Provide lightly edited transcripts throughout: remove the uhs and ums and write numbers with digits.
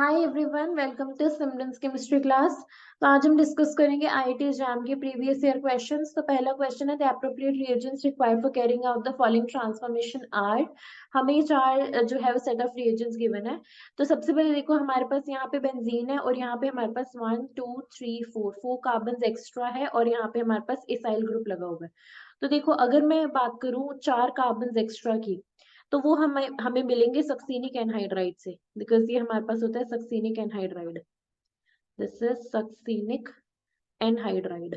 Hi everyone, welcome to Simran's chemistry class. तो आज हम डिस्कस करेंगे आईआईटी एग्जाम के प्रीवियस ईयर क्वेश्चंस। तो पहला क्वेश्चन है the appropriate reagents required for carrying out the following transformation are. हमें ये चार जो है वो सेट ऑफ रिएजेंट्स गिवन है। तो सबसे पहले देखो, हमारे पास यहाँ पे बेंजीन है और यहाँ पे हमारे पास 1 2 3 4 कार्बन एक्स्ट्रा है और यहाँ पे हमारे पास इसाइल ग्रुप लगा हुआ है। तो देखो, अगर मैं बात करूँ 4 कार्बन एक्स्ट्रा की, तो वो हमें हमें मिलेंगे सक्सीनिक एनहाइड्राइड से, बिकॉज ये हमारे पास होता है succinic anhydride. This is succinic anhydride.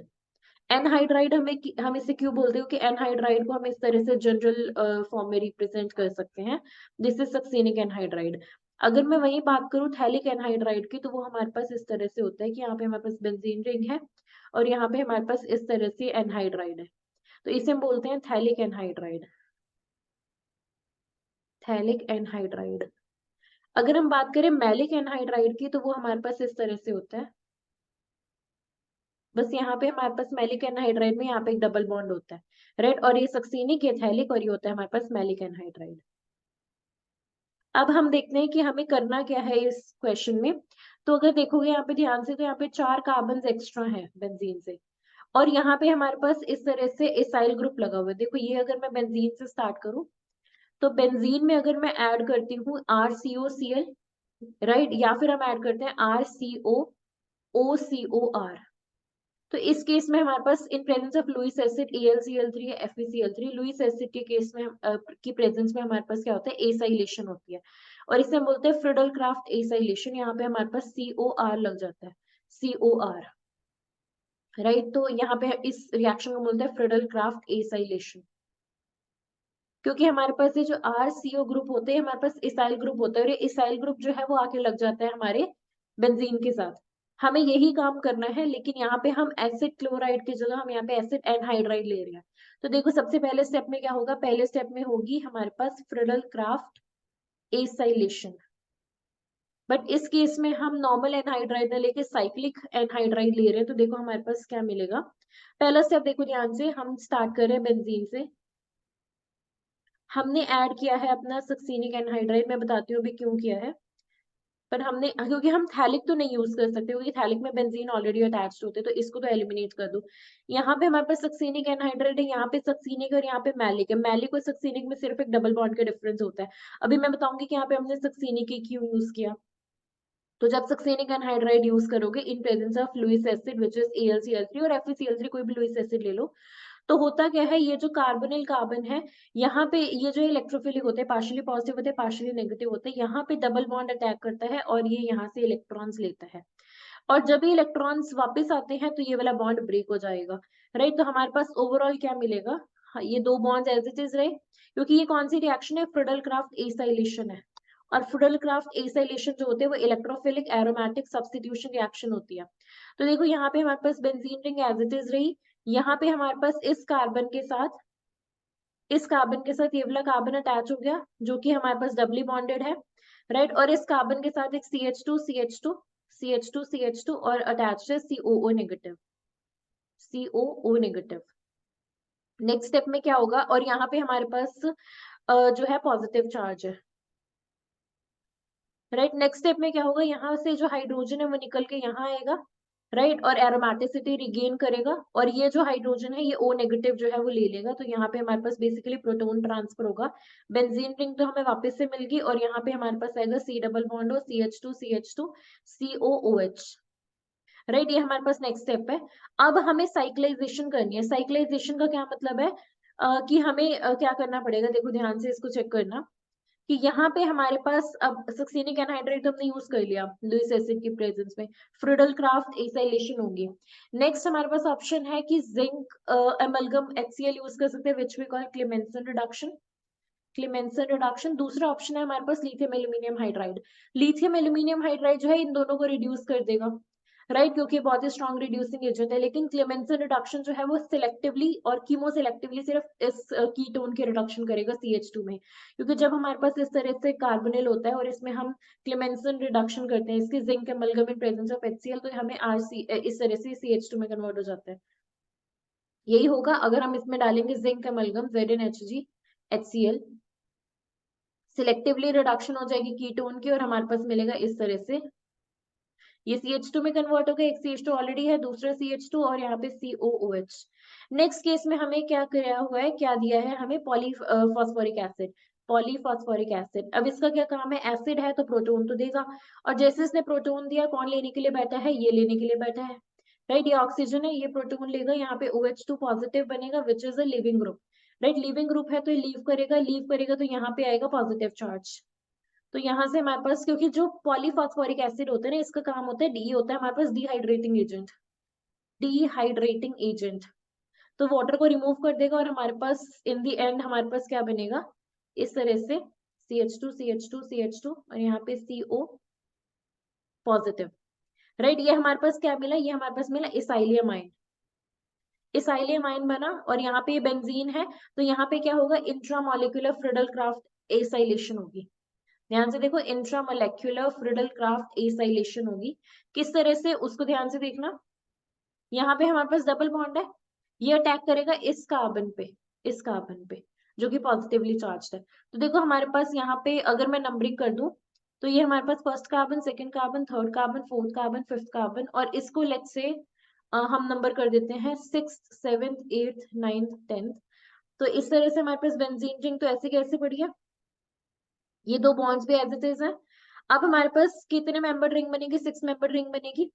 Anhydride हम इसे क्यों बोलते हो कि एनहाइड्राइड को हम इस तरह से जनरल फॉर्म में रिप्रेजेंट कर सकते हैं। This is succinic anhydride. अगर मैं वही बात करूं थैलिक एनहाइड्राइड की, तो वो हमारे पास इस तरह से होता है कि यहाँ पे हमारे पास बेंजीन रिंग है और यहाँ पे हमारे पास इस तरह से एनहाइड्राइड है। तो इसे हम बोलते हैं थैलिक एनहाइड्राइड। Phthalic anhydride. अगर हम बात करें मैलिक एनहाइड्राइड की, तो वो हमारे पास इस तरह से होता है। बस यहाँ पे हमारे पास मैलिक एनहाइड्राइड में यहाँ पे एक डबल बॉन्ड होता है, राइट। और ये सक्सीनिक, ये थैलिक और ये होता है हमारे पास मैलिक एनहाइड्राइड। अब हम देखते हैं कि हमें करना क्या है इस क्वेश्चन में। तो अगर देखोगे यहाँ पे ध्यान से, तो यहाँ पे 4 कार्बन एक्स्ट्रा है बेंजीन से और यहाँ पे हमारे पास इस तरह से इसाइल ग्रुप लगा हुआ है। देखो, ये अगर मैं बेंजीन से स्टार्ट करूं, तो बेंजीन में अगर मैं ऐड करती हूँ RCOCl, राइट, या फिर हम ऐड करते हैं RCOOCOR। तो इस केस में हमारे पास in presence of Lewis acid AlCl3 या FeCl3, लुइस एसिड के केस में की प्रेजेंस में हमारे पास क्या होता है, एसाइलेशन होती है और इसे हम बोलते हैं फ्रिडल क्राफ्ट एसाइलेशन। यहाँ पे हमारे पास COR लग जाता है, COR, राइट। तो यहाँ पे इस रिएक्शन को बोलते हैं फ्रिडल क्राफ्ट एसाइलेशन, क्योंकि हमारे पास ये जो RCO ग्रुप होते हैं, हमारे पास इसाइल ग्रुप होता है और ये इसाइल ग्रुप जो है वो आके लग जाता है हमारे बेंजीन के साथ। हमें यही काम करना है, लेकिन यहाँ पे हम एसिड क्लोराइड की जगह हम यहाँ पे एसिड एनहाइड्राइड ले रहे हैं। तो देखो, सबसे पहले स्टेप में क्या होगा, पहले स्टेप में होगी हमारे पास फ्रिडल क्राफ्ट एसाइलेशन। बट इस केस में हम नॉर्मल एनहाइड्राइड ना लेके साइक्लिक एनहाइड्राइड ले रहे हैं। तो देखो हमारे पास क्या मिलेगा। पहला स्टेप देखो ध्यान से, हम स्टार्ट कर रहे हैं बेंजीन से। हमने ऐड किया है अपना सक्सीनिक एनहाइड्राइड, मैं बताती हूँ अभी क्यों किया है। पर हमने, क्योंकि हम थैलिक तो नहीं यूज कर सकते क्योंकि थैलिक में बेंजीन ऑलरेडी अटैच्ड होते हैं, तो इसको तो एलिमिनेट कर दो। यहाँ पे हमारे पास सक्सीनिक एनहाइड्राइड है, यहाँ पे सक्सीनिक और यहाँ पे मैलिक है। मैलिक और सक्सीनिक में सिर्फ एक डबल बॉन्ड का डिफरेंस होता है। अभी मैं बताऊंगी कि यहाँ पे हमने सक्सीनिक ही क्यों यूज किया। तो जब सक्सेनिक एनहाइड्राइड यूज करोगे इन presence of Lewis acid which is AlCl3 और FeCl3, कोई भी लुइस एसिड ले लो, तो होता क्या है, ये जो कार्बोनिल कार्बन है, यहाँ पे ये जो इलेक्ट्रोफिलिक होते हैं, पार्शियली पॉजिटिव होते हैं, पार्शियली नेगेटिव होते हैं, यहाँ पे डबल बॉन्ड अटैक करता है और ये यहाँ से इलेक्ट्रॉन्स लेता है। और जब ये इलेक्ट्रॉन्स वापस आते हैं, तो ये वाला बॉन्ड ब्रेक हो जाएगा, राइट। तो हमारे पास ओवरऑल क्या मिलेगा, हाँ, ये दो बॉन्ड एज इट इज रहे, क्योंकि ये कौन सी रिएक्शन है, फ्रिडल क्राफ्ट एसाइलेशन है। और फ्रिडल क्राफ्ट एसाइलेशन जो होते हैं वो इलेक्ट्रोफिलिक एरोमेटिक सब्स्टिट्यूशन रिएक्शन होती है। तो देखो, यहाँ पे हमारे पास benzene ring as it is रही, यहाँ पे हमारे पास इस कार्बन के साथ ये वाला कार्बन अटैच हो गया, जो कि हमारे पास डबली बॉन्डेड है, राइट। और इस कार्बन के साथ एक CH2 CH2 CH2 CH2 और अटैच है COO negative, COO negative. Next step में क्या होगा, और यहाँ पे हमारे पास जो है पॉजिटिव चार्ज है, राइट। नेक्स्ट स्टेप में क्या होगा, यहाँ से जो हाइड्रोजन है वो निकल के यहाँ आएगा, राइट, और एरोमेटिसिटी रिगेन करेगा और ये जो हाइड्रोजन है ये O नेगेटिव जो है वो ले लेगा। तो यहाँ पे हमारे पास बेसिकली प्रोटॉन ट्रांसफर होगा। बेंजीन रिंग तो हमें वापस से मिल गई और यहाँ पे हमारे पास आएगा C डबल बॉन्ड और CH2 CH2 COOH, राइट। ये हमारे पास नेक्स्ट स्टेप है। अब हमें साइक्लाइजेशन करनी है। साइक्लाइजेशन का क्या मतलब है, कि हमें क्या करना पड़ेगा, देखो ध्यान से इसको चेक करना कि यहाँ पे हमारे पास अब सक्सीनिक एनहाइड्राइड तो हमने यूज कर लिया लुइस एसिड की प्रेजेंस में, फ्रिडल क्राफ्ट एसाइलेशन होगी। नेक्स्ट हमारे पास ऑप्शन है कि जिंक एमलगम HCl यूज कर सकते हैं, which we call Clemmensen reduction. Clemmensen reduction. दूसरा ऑप्शन है हमारे पास lithium aluminium hydride. Lithium aluminium hydride जो है इन दोनों को रिड्यूस कर देगा, राइट, क्योंकि बहुत ही स्ट्रॉन्ग रिड्यूसिंग एजेंट है। लेकिन क्लेमेंसन रिडक्शन जो है वो सिलेक्टिवली और कीमो सिलेक्टिवली सिर्फ इस कीटोन के रिडक्शन करेगा CH2 में, क्योंकि जब हमारे पास इस तरह से कार्बोनिल होता है और इसमें हम क्लेमेंसन रिडक्शन करते हैं, इसकी zinc amalgam in presence of HCl, तो हमें RC इस तरह से CH2 में कन्वर्ट हो जाता है। यही होगा अगर हम इसमें डालेंगे zinc amalgam ZnHg HCl, selectively reduction हो जाएगी कीटोन की और हमारे पास मिलेगा इस तरह से, ये CH2 में कन्वर्ट हो गया, एक CH2 ऑलरेडी है, दूसरा CH2 और यहाँ पे COOH। नेक्स्ट केस में हमें क्या किया हुआ है, क्या दिया है हमें, पॉलीफॉस्फोरिक एसिड, पॉलीफॉस्फोरिक एसिड। अब इसका क्या काम है, एसिड है तो प्रोटोन तो देगा, और जैसे इसने प्रोटोन दिया, कौन लेने के लिए बैठा है, ये लेने के लिए बैठा है, राइट। ये ऑक्सीजन है, ये प्रोटोन लेगा, यहाँ पे OH2 पॉजिटिव बनेगा which is a leaving group, right. Leaving group है तो ये लीव करेगा तो यहाँ पे आएगा पॉजिटिव चार्ज। तो यहाँ से हमारे पास, क्योंकि जो पॉलीफॉस्फोरिक एसिड होता है ना, इसका काम होता है, डी होता है हमारे पास डिहाइड्रेटिंग एजेंट, डिहाइड्रेटिंग एजेंट। तो वाटर को रिमूव कर देगा और हमारे पास इन दी एंड हमारे पास क्या बनेगा, इस तरह से CH2 CH2 CH2 और यहाँ पे CO पॉजिटिव, राइट। ये हमारे पास क्या मिला, ये हमारे पास मिला इसाइलियम आयन, इसाइलियम आयन बना, और यहाँ पे बेंजीन है तो यहाँ पे क्या होगा, इंट्रामोलिकुलर फ्रिडल क्राफ्ट एसाइलेशन होगी। ध्यान से देखो, इंट्रामोलेक्युलर फ्रिडल क्राफ्ट एसाइलेशन होगी। किस तरह से, उसको ध्यान से देखना, यहाँ पे हमारे पास डबल बॉन्ड है, ये अटैक करेगा इस कार्बन पे, इस कार्बन पे जो कि पॉजिटिवली चार्ज्ड है। तो देखो हमारे पास यहाँ पे अगर मैं नंबरिंग कर दूं, तो ये हमारे पास first carbon, second carbon, third carbon, fourth carbon, fifth carbon, और इसको लेट्स से हम नंबर कर देते हैं 6th 7th 8th 9th 10th। तो इस तरह से हमारे पास बेंजीन रिंग तो ऐसे कैसे पड़ी है, ये दो बॉन्ड्स भी एज इट इज है। अब हमारे पास कितने मेंबर रिंग बनेगी, 6 मेंबर रिंग बनेगी।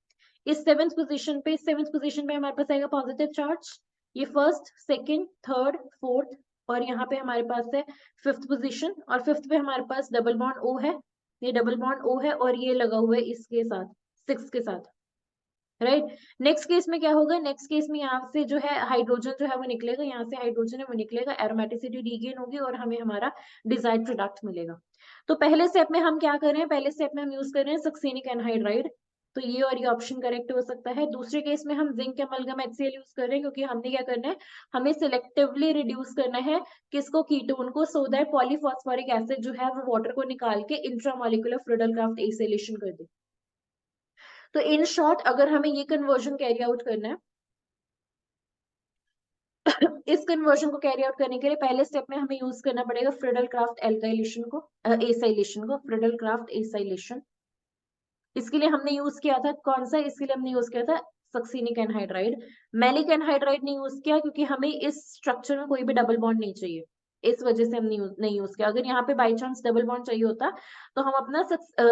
इस सेवेंथ पोजीशन पे हमारे पास आएगा पॉजिटिव चार्ज, ये फर्स्ट सेकंड थर्ड फोर्थ, और यहाँ पे हमारे पास है फिफ्थ पोजीशन, और फिफ्थ पे हमारे पास डबल बॉन्ड O है, ये डबल बॉन्ड O है और ये लगा हुआ है इसके साथ, 6 के साथ, राइट। नेक्स्ट केस में क्या होगा, नेक्स्ट केस में यहाँ से जो है हाइड्रोजन जो है वो निकलेगा, यहाँ से हाइड्रोजन है वो निकलेगा, एरोमेटिसिटी रीगेन होगी और हमें हमारा डिजायर्ड प्रोडक्ट मिलेगा। तो पहले स्टेप में हम क्या कर रहे हैं, पहले स्टेप में हम यूज कर रहे हैं सक्सेनिक एनहाइड्राइड, तो ये और ये ऑप्शन करेक्ट हो सकता है। दूसरे केस में हम जिंक एमलगम HCl यूज कर रहे हैं, क्योंकि हमने क्या करना है, हमें सिलेक्टिवली रिड्यूस करना है किसको, कीटोन को, सो दैट पॉलीफॉस्फोरिक एसिड जो है वो वाटर को निकाल के इंट्रामोलिकुलर फ्लूइड क्राफ्ट एसिलेशन कर दे। तो इन शॉर्ट अगर हमें ये कन्वर्जन कैरी आउट करना है, इस कन्वर्जन को कैरी आउट करने के लिए पहले स्टेप में हमें यूज करना पड़ेगा फ्रिडल क्राफ्ट एल्काइलेशन को, एसाइलेशन को, फ्रिडल क्राफ्ट एसाइलेशन। इसके लिए हमने यूज किया था कौन सा, इसके लिए हमने यूज किया था सक्सीनिक एनहाइड्राइड। मैलिक एनहाइड्राइड नहीं यूज किया क्योंकि हमें इस स्ट्रक्चर में कोई भी डबल बॉन्ड नहीं चाहिए, इस वजह से हम नहीं यूज किया। अगर यहाँ पे बाई चांस डबल बॉन्ड चाहिए होता तो हम अपना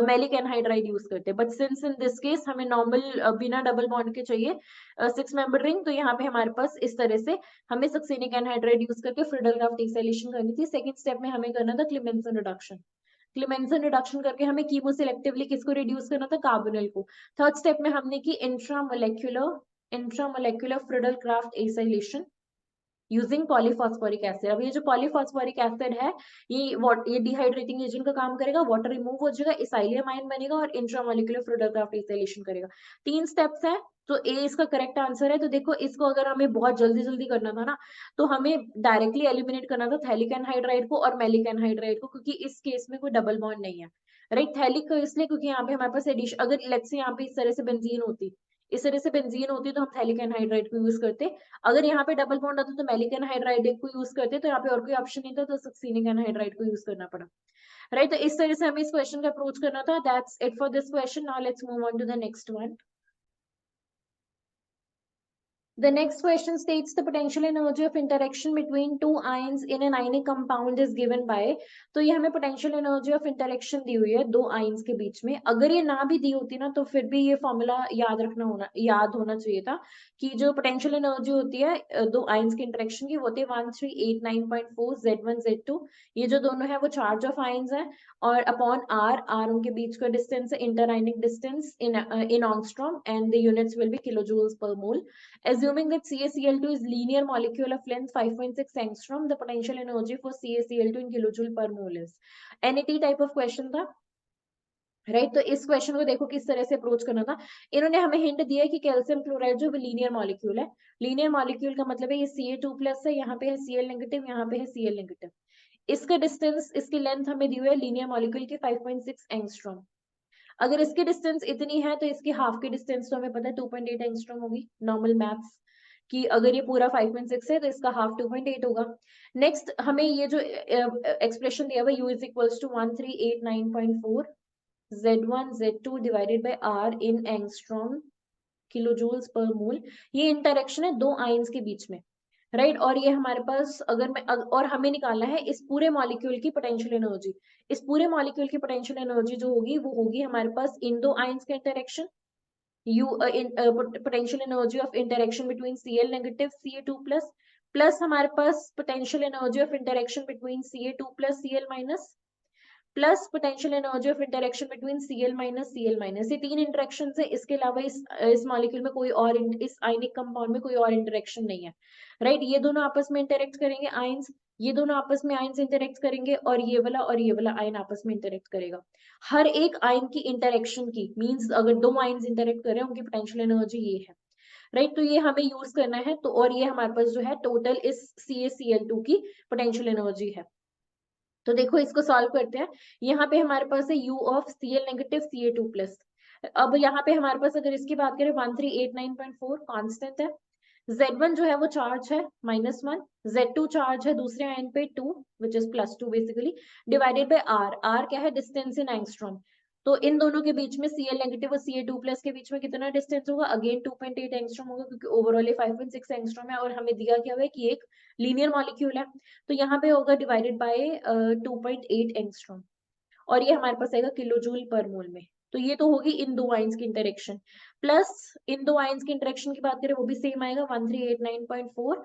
मैलिक एनहाइड्राइड यूज करते, but since in this case हमें नॉर्मल बिना डबल बॉन्ड के चाहिए 6 मेंबर रिंग, तो यहाँ पे हमारे पास इस तरह से हमें सक्सेनिक एनहाइड्राइड यूज करके फ्रिडल क्राफ्ट एसाइलेशन करनी थी। सेकंड स्टेप में हमें करना था क्लेमेंसन रिडक्शन, क्लेमेंसन रिडक्शन करके हमें कीमो सिलेक्टिवली किसको रिड्यूस करना था, कार्बोनिल को। थर्ड स्टेप में हमने की intramolecular Friedel Crafts acylation using polyphosphoric acid. अब ये जो पॉलीफॉस्फोरिक एसिड है, ये डिहाइड्रेटिंग एजेंट का काम करेगा, वाटर रिमूव हो जाएगा, इसाइलियम आयन बनेगा और इंट्रामोलिकुलर फ्लूइड क्राफ्ट एसाइलेशन करेगा। 3 स्टेप्स है, तो ए इसका करेक्ट आंसर है। तो देखो इसको अगर हमें बहुत जल्दी जल्दी करना था ना, तो हमें डायरेक्टली एलिमिनेट करना था थैलिक एनहाइड्राइड को और मैलिक एनहाइड्राइड को, क्योंकि इस केस में कोई डबल बॉन्ड नहीं है, राइट। थैलिक इसलिए क्योंकि यहाँ पे हमारे पास एडिशन, अगर लेट्स से यहाँ पे इस तरह से बेंजीन होती, इस तरह से बेंजीन होती तो हम थैलिक एनहाइड्राइड को यूज करते। अगर यहाँ पे डबल बॉन्ड आता तो मैलिक एनहाइड्राइड को यूज करते, तो यहाँ पे और कोई ऑप्शन नहीं था तो सक्सीनिक एनहाइड्राइड को यूज करना पड़ा, राइट। तो इस तरह से हमें इस क्वेश्चन का अप्रोच करना था। That's it for this question. Now let's move on to the next one. The next question states the potential energy of interaction between two ions in an ionic compound is given by। तो ये हमें potential energy of interaction दी हुई है दो ions के बीच में। अगर ये ना भी दी होती ना तो फिर भी ये फॉर्मूला याद होना चाहिए था कि जो potential energy होती है दो ions के interaction की, वो होती है 1389.4 Z1 Z2। ये जो दोनों है वो charge of ions है, और अपॉन r उनके बीच का डिस्टेंस है, interionic distance in angstrom, and the units will be kilojoules per mole। Assuming that CaCl2 is linear molecule of length 5.6 angstrom, the potential energy for CaCl2 in kilojoule per mole is। NET type of question था, right. तो इस question को देखो किस तरह से approach करना था। इन्होंने हमें हिंट दिया है कि कैल्शियम क्लोराइड जो लीनियर मॉलिक्यूल है, लीनियर मॉलिक्यूल का मतलब है ये Ca2+ है, यहाँ पे है Cl नेगेटिव, यहाँ पे है Cl नेगेटिव। इसका डिस्टेंस, इसकी लेंथ हमें दी हुई है लीनियर मॉलिक्यूल की 5.6 एंगस्ट्रॉम। अगर इसकी डिस्टेंस इतनी है तो इसकी हाफ की डिस्टेंस तो हमें पता है 2.8 एंगस्ट्रॉम होगी, नॉर्मल मैथ्स, कि अगर ये पूरा 5.6 है तो इसका हाफ 2.8 होगा। नेक्स्ट हमें ये जो एक्सप्रेशन दिया हुआ u is equals to 1389.4 Z1 Z2 divided by R in angstrom kilo joules per mole, ये इंटरेक्शन है दो आयंस के बीच में, राइट। और ये हमारे पास अगर मैं और हमें निकालना है इस पूरे मॉलिक्यूल की पोटेंशियल एनर्जी। इस पूरे मॉलिक्यूल की पोटेंशियल एनर्जी जो होगी वो होगी हमारे पास इन दो आयंस का interaction, potential energy of interaction between Cl negative Ca2 plus plus हमारे पास potential energy of interaction between Ca2 plus Cl minus plus potential energy of interaction between Cl minus Cl minus. ये तीन interaction है, इसके अलावा इस molecule में कोई और इस आयनिक कंपाउंड में कोई और इंटरेक्शन नहीं है, राइट। ये दोनों आपस में इंटरेक्ट करेंगे आयंस, ये दोनों आपस में आयंस इंटरेक्ट करेंगे और ये वाला आयन आपस में इंटरेक्ट करेगा। हर एक आयन की इंटरेक्शन की मींस अगर दो आयंस इंटरेक्ट कर रहे हैं उनकी पोटेंशियल एनर्जी ये है, राइट। तो ये हमें यूज करना है, तो और ये हमारे पास जो है टोटल इस CaCl2 की पोटेंशियल एनर्जी है। तो देखो इसको सॉल्व करते हैं। यहाँ पे हमारे पास है u of Cl negative Ca2 plus. अब यहाँ पे हमारे पास अगर इसकी बात करें 1389.4 कांस्टेंट है, Z1 जो है वो चार्ज है -1, Z2 चार्ज है दूसरे आयन पे 2 which is +2 basically, divided by R क्या है डिस्टेंस इन एंगस्ट्रॉम। तो इन दोनों के बीच में Cl नेगेटिव और Ca2 प्लस के बीच में कितना डिस्टेंस होगा, अगेन 2.8 एंगस्ट्रॉम होगा क्योंकि ओवरऑल 5.6 एंगस्ट्रॉम है और हमें दिया क्या हुआ है कि एक लीनियर मॉलिक्यूल है, तो यहाँ पे होगा डिवाइडेड बाय 2.8 एंगस्ट्रॉम और ये हमारे पास आएगा किलो जूल पर मोल में। तो ये तो होगी इन दो आयंस की इंटरेक्शन, प्लस इन दो आयंस की इंटरेक्शन की बात करें वो भी सेम आएगा 1389.4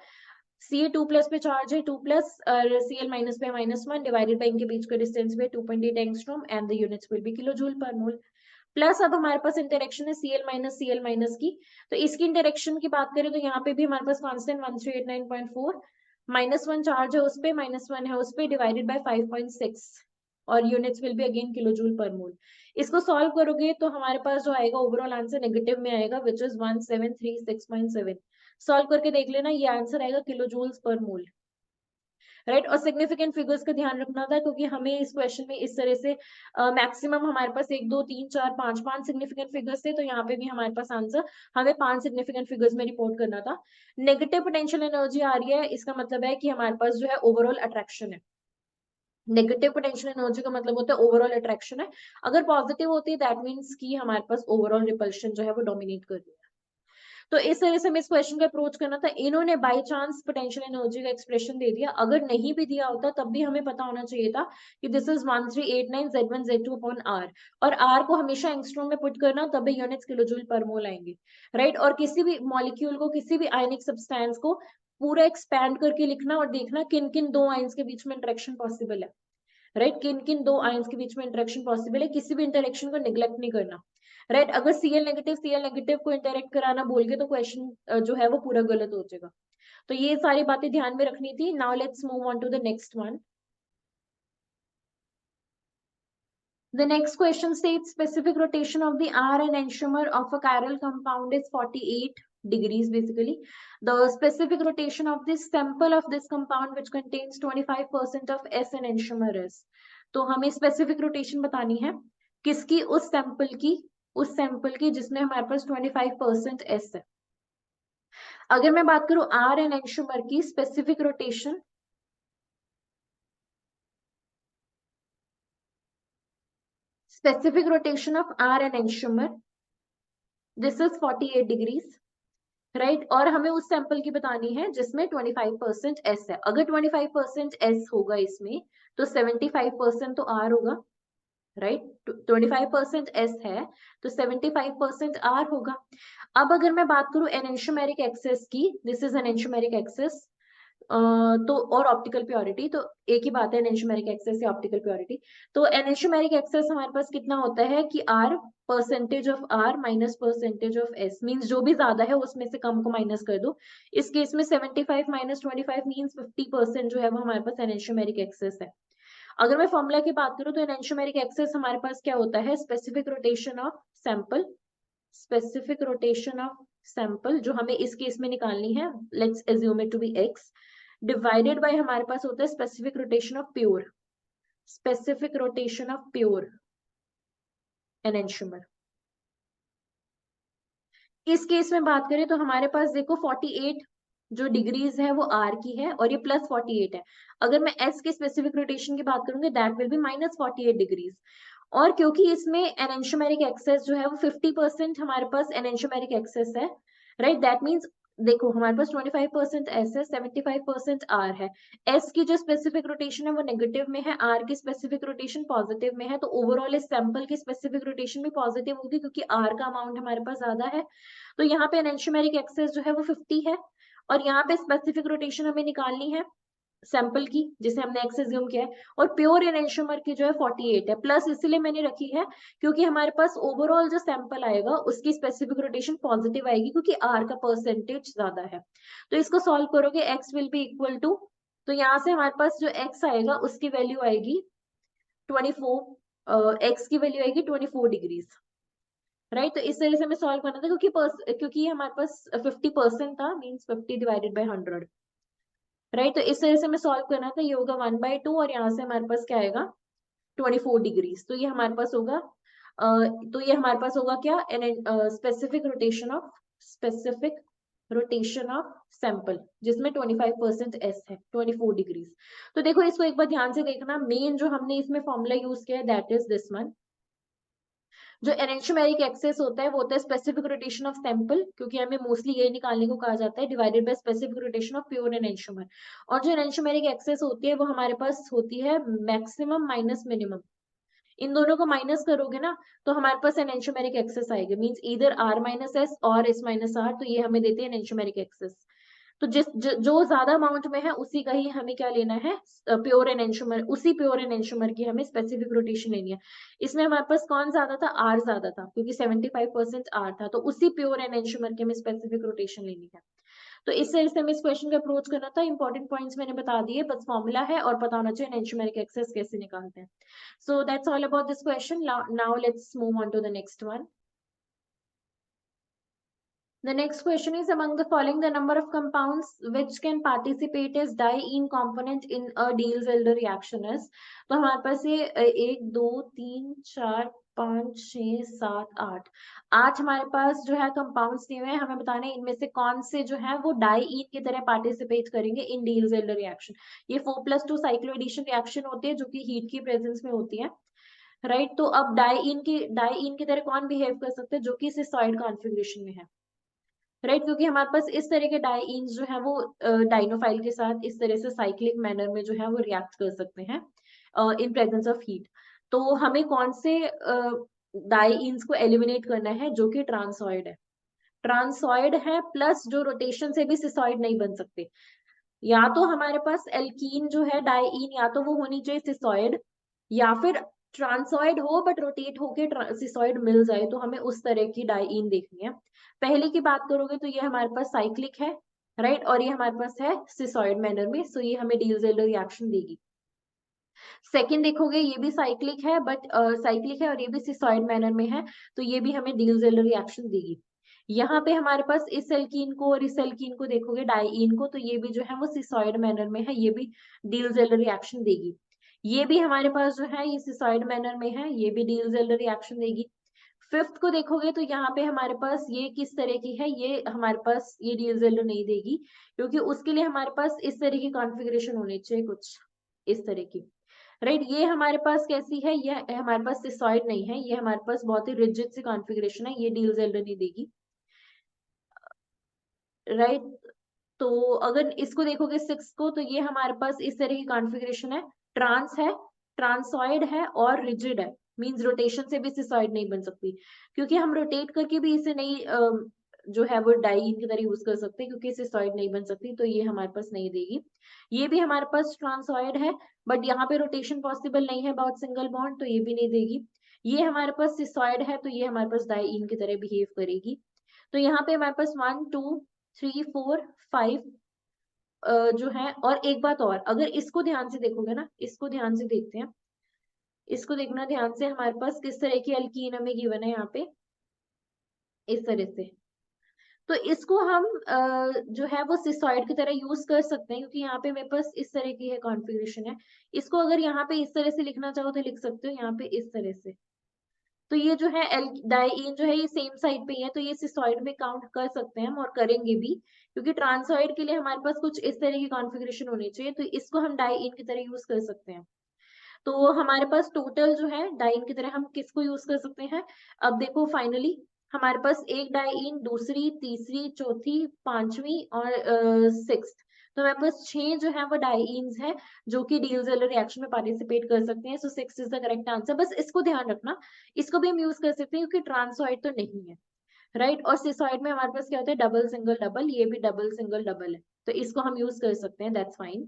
Ca2 प्लस पे चार्ज है 2 प्लस और Cl माइनस पे -1 डिवाइडेड बाय इनके बीच का डिस्टेंस पे 2.8 angstrom and the units will B kilo joule per mole. Plus अब हमारे पास इंटरेक्शन है Cl माइनस की, तो इसकी इंटरेक्शन की बात करें तो यहाँ पे भी हमारे पास कांस्टेंट 1389.4 -1 चार्ज है उस पे -1 है उस पे डिवाइडेड बाय 5.6 और units will be again kilo joule per mole. इसको सॉल्व करोगे तो हमारे पास जो आएगा ओवरऑल आंसर नेगेटिव में आएगा विच इज 1736.7। सॉल्व करके देख लेना, ये आंसर आएगा किलो जूल्स पर मोल, राइट। और सिग्निफिकेंट फिगर्स का ध्यान रखना था क्योंकि हमें इस क्वेश्चन में इस तरह से मैक्सिमम हमारे पास 1 2 3 4 5 सिग्निफिकेंट फिगर्स थे, तो यहाँ पे भी हमारे पास आंसर हमें 5 सिग्निफिकेंट फिगर्स में रिपोर्ट करना था। नेगेटिव पोटेंशियल एनर्जी आ रही है, इसका मतलब है कि हमारे पास जो है ओवरऑल अट्रैक्शन है। नेगेटिव पोटेंशियल एनर्जी का मतलब होता है ओवरऑल अट्रैक्शन है, अगर पॉजिटिव होती है दैट मीन्स कि हमारे पास ओवरऑल रिपल्शन जो है वो डोमिनेट कर रही है। तो इस तरह से हमें इस क्वेश्चन को अप्रोच करना था। इन्होंने बाय चांस पोटेंशियल एनर्जी का एक्सप्रेशन दे दिया, अगर नहीं भी दिया होता तब भी हमें पता होना चाहिए था कि this is 1389 Z1 Z2 upon R, और R को हमेशा एंगस्ट्रॉम में पुट करना तभी यूनिट्स किलोजूल पर मोल आएंगे, राइट। और किसी भी मॉलिक्यूल को किसी भी आयनिक सब्सटेंस को पूरा एक्सपैंड करके लिखना और देखना किन किन दो आयंस के बीच में इंटरेक्शन पॉसिबल है, राइट। किन किन दो आयंस के बीच में इंटरेक्शन पॉसिबल है, किसी भी इंटरेक्शन को निग्लेक्ट नहीं करना, राइट। अगर Cl नेगेटिव को इंटरेक्ट कराना बोल के तो क्वेश्चन जो है वो पूरा गलत हो जाएगा। तो ये सारी बातें ध्यान में रखनी थी। Now let's move on to the next one. The next question states specific rotation of the R enantiomer of a chiral compound is 48 degrees basically. The specific rotation of this sample of this compound which contains 25% of S enantiomer is. तो हमें specific rotation बतानी है किसकी, उस sample की जिसमें हमारे पास 25% S है। अगर मैं बात करूं R enantiomer की specific rotation, specific rotation of R enantiomer, this is 48 degrees, right. और हमें उस सैंपल की बतानी है जिसमें 25% S है। अगर 25% S होगा इसमें तो 75% तो R होगा, राइट। 25% S है तो 75% R होगा। अब अगर मैं बात करूं एनेंशियोमेरिक एक्सेस की, दिस इज एनेंशियोमेरिक एक्सेस, तो और ऑप्टिकल प्योरिटी, तो एक ही बात है एनेंशियोमेरिक एक्सेस या ऑप्टिकल प्योरिटी। तो एनेंशियोमेरिक एक्सेस हमारे पास कितना होता है कि R percentage of R minus percentage of S, means जो भी ज्यादा है उसमें से कम को माइनस कर दो। इस केस में 75 माइनस 25 मींस 50% जो है वो हमारे पास एनेंशियोमेरिक एक्सेस है। अगर मैं फॉर्मूला की बात करूं तो एनेंशियोमेरिक एक्सेस हमारे पास क्या होता है, specific rotation of sample, specific rotation of sample जो हमें इस केस में निकालनी है, let's assume it to be x, divided by हमारे पास होता है specific rotation of pure, specific rotation of pure enantiomer. इस केस में बात करें तो हमारे पास देखो 48 जो डिग्रीज है वो आर की है और ये प्लस 48 है। अगर मैं एस के स्पेसिफिक रोटेशन की बात करूंगी that will be minus 48 degrees. और क्योंकि इसमें एनेंशियोमेरिक एक्सेस जो है वो 50% हमारे पास एनेंशियोमेरिक एक्सेस है, राइट, दैट मीन्स देखो हमारे पास 25% एस है, 75% आर है। एस की जो स्पेसिफिक रोटेशन है वो नेगेटिव में है, आर की स्पेसिफिक रोटेशन पॉजिटिव में है, तो ओवरऑल इस सैंपल की स्पेसिफिक रोटेशन भी पॉजिटिव होगी क्योंकि आर का अमाउंट हमारे पास ज्यादा है। तो यहाँ पे एनेंशियोमेरिक एक्सेस जो है वो 50 है और यहाँ पे स्पेसिफिक रोटेशन हमें निकालनी है सैंपल की जिसे हमने एक्स एज्यूम किया है, और प्योर एनेंशियोमर की जो है 48 है। प्लस इसलिए मैंने रखी है क्योंकि हमारे पास ओवरऑल जो सैंपल आएगा उसकी स्पेसिफिक रोटेशन पॉजिटिव आएगी क्योंकि आर का परसेंटेज ज्यादा है। तो इसको सॉल्व करोगे x will be equal to, तो यहाँ से हमारे पास जो एक्स आएगा उसकी वैल्यू आएगी 24, एक्स की वैल्यू आएगी 24 डिग्रीज, राइट। तो इस तरह से हमें सॉल्व करना था क्योंकि हमारे पास 50% था, मीन्स 50 डिवाइडेड बाई 100, राइट। तो इस तरह से हमें सॉल्व करना था। ये होगा 1/2 और यहाँ से हमारे पास क्या आएगा 24 डिग्रीज। तो ये हमारे पास होगा क्या, स्पेसिफिक रोटेशन ऑफ सैंपल जिसमें 25% एस है, 24 डिग्रीज। तो देखो इसको एक बार ध्यान से देखना, मेन जो हमने इसमें फॉर्मूला यूज किया है दैट इज दिस वन। जो एनेंशियोमेरिक एक्सेस होता है वो होता है स्पेसिफिक रोटेशन ऑफ सैंपल, क्योंकि हमें मोस्टली ये निकालने को कहा जाता है, divided by specific rotation of pure enantiomer. और जो एनेंशियोमेरिक एक्सेस होती है वो हमारे पास होती है मैक्सिमम माइनस मिनिमम। इन दोनों को माइनस करोगे ना तो हमारे पास एनेंशियोमेरिक एक्सेस आएगा, means either R minus S और एस माइनस आर, तो ये हमें देते हैं एनेंशियोमेरिक एक्सेस। तो जो ज्यादा अमाउंट में है उसी का ही हमें क्या लेना है, प्योर एनेंशियोमर, उसी प्योर एनेंशियोमर की हमें स्पेसिफिक रोटेशन लेनी है। इसमें हमारे पास कौन ज्यादा था, आर ज्यादा था क्योंकि 75% आर था, तो उसी प्योर एनेंशियोमर की हमें स्पेसिफिक रोटेशन लेनी है। तो इस तरह से हमें इस क्वेश्चन का अप्रोच करना था। इंपॉर्टेंट पॉइंट्स मैंने बता दिए, बस फॉर्मूला है और पता होना चाहिए एनेंशियोमेरिक एक्सेस कैसे निकालते हैं। So that's all about this question. Now let's move on to the next one. The next question is, among the following, the number of compounds which can participate as diene component in a Diels-Alder reaction is। तो हमारे पास ये 1 2 3 4 5 6 7 8 8 हमारे पास जो है compounds दिए हुए हैं, हमें बताना है इनमें से कौन से जो है वो डाइईन की तरह पार्टिसिपेट करेंगे इन Diels-Alder रिएक्शन। ये 4+2 साइक्लोएडिशन रिएक्शन होती है जो कि हीट की प्रेजेंस में होती है, राइट। तो अब डाइईन की तरह कौन बिहेव कर सकते हैं जो कि सिसॉइड कॉन्फ़िगरेशन में है, राइट, क्योंकि हमारे पास इस तरह के डाइईन्स जो है वो डाइनोफाइल के साथ इस तरह से साइक्लिक मैनर में जो है वो रिएक्ट कर सकते हैं इन प्रेजेंस ऑफ हीट। तो हमें कौन से डाइईन्स को एलिमिनेट करना है जो कि ट्रांसॉइड है प्लस जो रोटेशन से भी सिसॉइड नहीं बन सकते। या तो हमारे पास एल्कीन जो है डाइईन, या तो वो होनी चाहिए सिसॉइड, या फिर ट्रांसॉइड हो बट रोटेट होके सिसॉइड मिल जाए, तो हमें उस तरह की डाइईन देखनी है। पहले की बात करोगे तो ये हमारे पास साइक्लिक है, राइट, और ये हमारे पास है सिसॉइड मैनर में, सो ये हमें Diels-Alder रिएक्शन देगी। सेकंड देखोगे ये भी साइक्लिक है और ये भी सिसॉइड मैनर में है, तो ये भी हमें Diels-Alder रिएक्शन देगी। यहाँ पे हमारे पास इस एल्कीन को और इस एल्कीन को देखोगे डाइईन को, तो ये भी जो है वो सिसॉइड मैनर में है, ये भी Diels-Alder रिएक्शन देगी। ये भी हमारे पास जो है ये सिसॉइड मैनर में है, ये भी Diels-Alder रिएक्शन देगी। फिफ्थ को देखोगे तो यहाँ पे हमारे पास ये किस तरह की है, ये हमारे पास ये Diels-Alder नहीं देगी क्योंकि उसके लिए हमारे पास इस तरह की कॉन्फ़िगरेशन होनी चाहिए, कुछ इस तरह की, राइट। ये हमारे पास कैसी है, ये हमारे पास सिसॉइड नहीं है, ये हमारे पास बहुत ही रिजिड सी कॉन्फ़िगरेशन है, ये Diels-Alder नहीं देगी, राइट। तो अगर इसको देखोगे सिक्स को तो ये हमारे पास इस तरह की कॉन्फ़िगरेशन है, ट्रांसॉइड है और रिजिड है, मींस रोटेशन से भी सिसॉइड नहीं बन सकती, क्योंकि हम रोटेट करके भी इसे नहीं जो है वो डाइईन की तरह यूज कर सकते हैं क्योंकि सिसॉइड नहीं बन सकती, तो ये हमारे पास नहीं देगी। ये भी हमारे पास ट्रांसॉइड है बट यहाँ पे रोटेशन पॉसिबल नहीं है अबाउट सिंगल बॉन्ड, तो ये भी नहीं देगी। ये हमारे पास सिसॉइड है तो ये हमारे पास डाइईन की तरह बिहेव करेगी। तो यहाँ पे हमारे पास 1 2 3 4 5 जो है। और एक बात और, अगर इसको ध्यान से देखोगे ना, इसको ध्यान से देखते हैं, इसको देखना ध्यान से, हमारे पास किस तरह की अल्कीन हमें गिवन है यहाँ पे, इस तरह से। तो इसको हम जो है वो सिसॉइड की तरह यूज कर सकते हैं क्योंकि यहाँ पे मेरे पास इस तरह की है कॉन्फ़िगरेशन है। इसको अगर यहाँ पे इस तरह से लिखना चाहो तो लिख सकते हो, यहाँ पे इस तरह से। तो ये जो है डाइईन जो है ये सेम साइड पे ही है, तो ये सिसॉइड में काउंट कर सकते हैं हम और करेंगे भी, क्योंकि ट्रांसोइड के लिए हमारे पास कुछ इस तरह की कॉन्फ़िगरेशन होनी चाहिए, तो इसको हम डाई इन की तरह यूज कर सकते हैं। तो हमारे पास टोटल जो है डाइन की तरह हम किसको यूज कर सकते हैं? अब देखो फाइनली हमारे पास एक डाइन, दूसरी, तीसरी, चौथी, पांचवी और सिक्स्थ, तो हमारे पास 6 जो है वो डाइन्स हैं जो कि डीलज़ेलर रिएक्शन में पार्टिसिपेट कर सकते हैं। सो 6 इज द करेक्ट आंसर। बस इसको ध्यान रखना, इसको भी हम यूज कर सकते हैं क्योंकि ट्रांसोइड तो नहीं है, राइट। और सिसोइड में हमारे पास क्या होता है? डबल सिंगल डबल, ये भी डबल सिंगल डबल है, तो इसको हम यूज कर सकते हैं, दैट्स फाइन।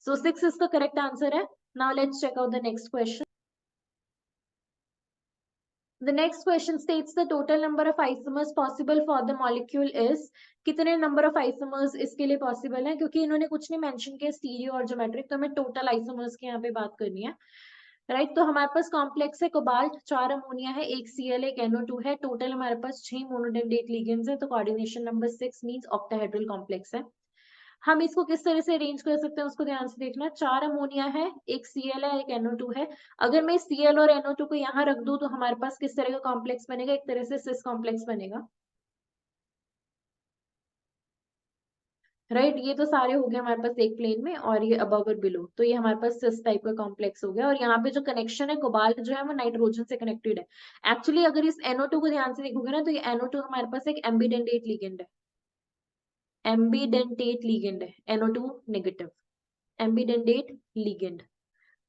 सो 6 इसका करेक्ट आंसर है। Now let's check out the next question. The next question states the total number of isomers possible for the molecule is, कितने नंबर ऑफ आइसोमर्स इसके लिए पॉसिबल है? क्योंकि इन्होंने कुछ नहीं मेंशन किया स्टीरियो और ज्योमेट्रिक, तो हमें टोटल आइसोमर्स की यहाँ पे बात करनी है, राइट। तो हमारे पास कॉम्प्लेक्स है कोबाल्ट, 4 अमोनिया है, एक Cl, एक NO2 है, टोटल हमारे पास 6 मोनोडेंडेट लिगेंड्स है, तो coordination number 6 means octahedral complex है। हम इसको किस तरह से अरेंज कर सकते हैं उसको ध्यान से देखना। 4 अमोनिया है, एक Cl है, एक NO2 है। अगर मैं Cl और NO2 को यहाँ रख दूं तो हमारे पास किस तरह का कॉम्प्लेक्स बनेगा? एक तरह से सिस कॉम्प्लेक्स बनेगा, राइट। ये तो सारे हो गए हमारे पास एक प्लेन में, और ये अबव और बिलो, तो ये हमारे पास सिस टाइप का कॉम्प्लेक्स हो गया। और यहाँ पे जो कनेक्शन है कोबाल्ट जो है वो नाइट्रोजन से कनेक्टेड है। एक्चुअली अगर इस NO2 को ध्यान से देखोगे ना, तो ये NO2 हमारे पास एक एम्बिडेंटेट लिगेंड है, एम्बिडेंटेट लिगेंड है, NO2 नेगेटिव, एम्बिडेंटेट लिगेंड।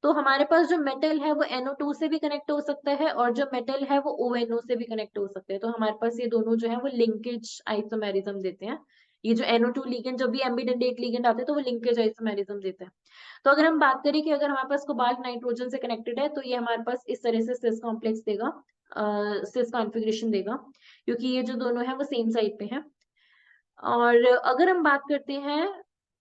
तो हमारे पास जो मेटल है वो NO2 से भी कनेक्ट हो सकता है, और जो मेटल है वो ONO से भी कनेक्ट हो सकते हैं। तो हमारे पास ये दोनों जो है वो लिंकेज आइसोमेरिज्म देते हैं। ये जो NO2 लिगेंड, जब भी एम्बिडेंटेट लिगेंड आते हैं तो वो लिंकेज आइसोमेरिज्म देते हैं। तो अगर हम बात करें कि अगर हमारे पास कोबाल्ट नाइट्रोजन से कनेक्टेड है, तो ये हमारे पास इस तरह से सिस कॉम्प्लेक्स देगा, सिस कॉन्फ़िगरेशन देगा, क्योंकि ये जो दोनों है वो सेम साइड पे है। और अगर हम बात करते हैं,